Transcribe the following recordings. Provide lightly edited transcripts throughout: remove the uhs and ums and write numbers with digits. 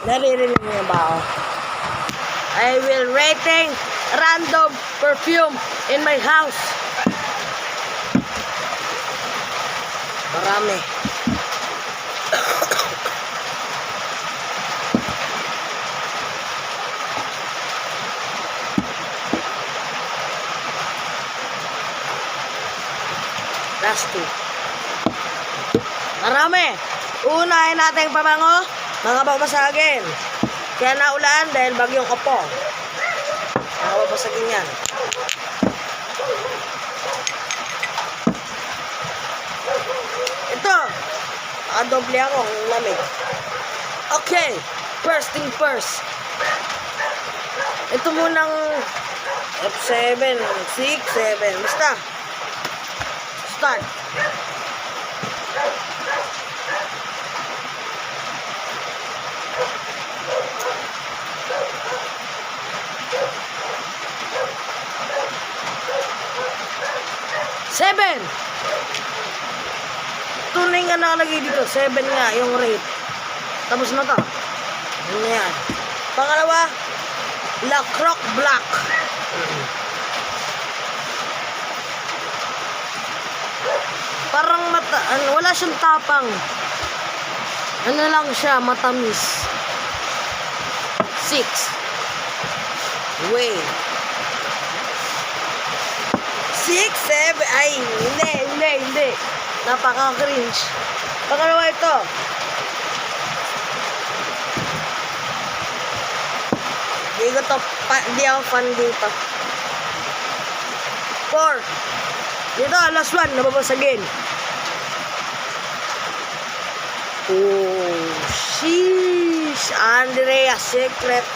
Naririnig niyo ba ako? I will rating random perfume in my house. Marami. Last two. Marami. Unahin natin pabango, mga babasagin. Kaya naulan dahil bagyong Opo. Mga babasagin yan. Ito. Nakadoble ako ang lamig. Okay. First thing first. Ito munang F7, 6, 7. Basta. Start. Seven. Tunay nga nakalagay dito. 7 nga yung rate. Tapos na to. Ano yan? Pangalawa, La Croc Black. Parang wala siyang tapang. Ano lang siya, matamis. 6. Wait. 6, 7. Ay, hindi. Napaka-cringe. Pangalawa ito. Hindi ako fan dito. 4. Dito, last one. Nababasagin. Oh, sheesh. Andrea Secret.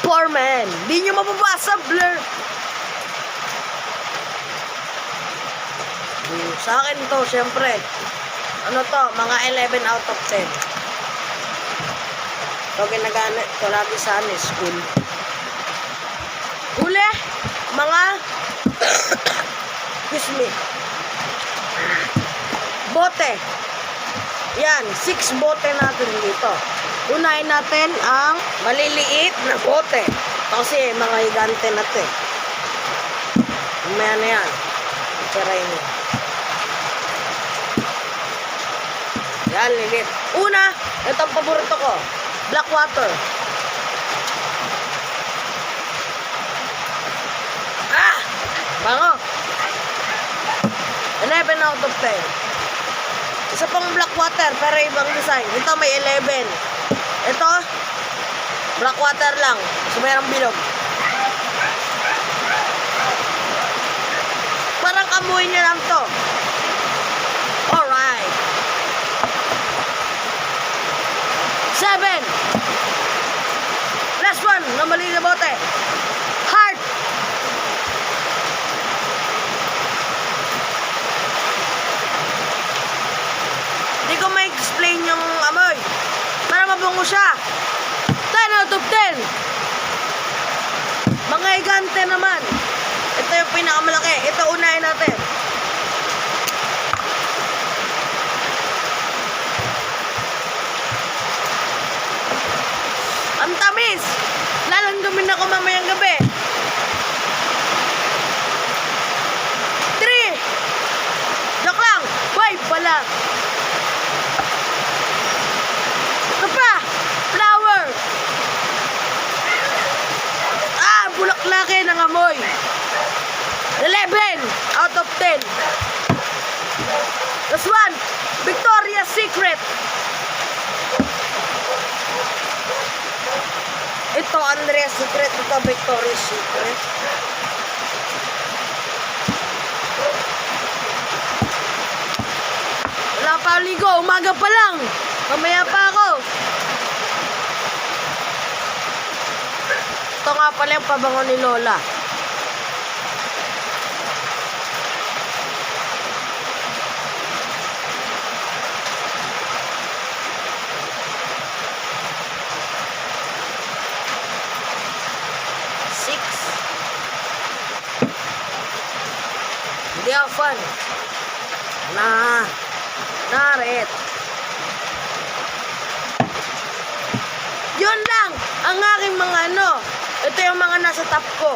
Poor man. Di nyo mababasa, blur. Sa akin to, syempre. Ano to? Mga 11 out of 10. Ito ginagamit ko lagi sa school. Huli, mga excuse me. Bote. Yan, 6 bote natin dito. Unahin natin ang maliliit na bote. Kasi mga higante natin. Mamaya na yan. Tirayin nyo. Yan, lilit. Una, ito ang paborito ko. Black water. Ah! Bango. 11 out of 10. Isa pang black water, pero ibang design. Ito may 11. Ito, black water lang. So, mayroong bilog. Parang amoy niya lang to. Alright. 7. Last one, na mali na bote. Heart. Hindi ko ma-explain yung amoy. Para mabango siya. 10 out of 10. Mga higante naman. Ito yung pinakamalaki. Ito unahin natin. Ang tamis! Lalandumin ako mamayang gabi. 3. Joke lang. Boy, pala. Ito pa. Flower. Ah, bulaklake ng amoy. 11 out of 10. Last one. Victoria's Secret. Ito, Andrea's Secret. Ito, Victoria's Secret. Wala pa ligo. Umaga pa lang. Mamaya pa ako. Ito nga pala yung pabango ni Lola. Hindi ako fan. Naret. ang aking mga ano, ito yung mga nasa top ko.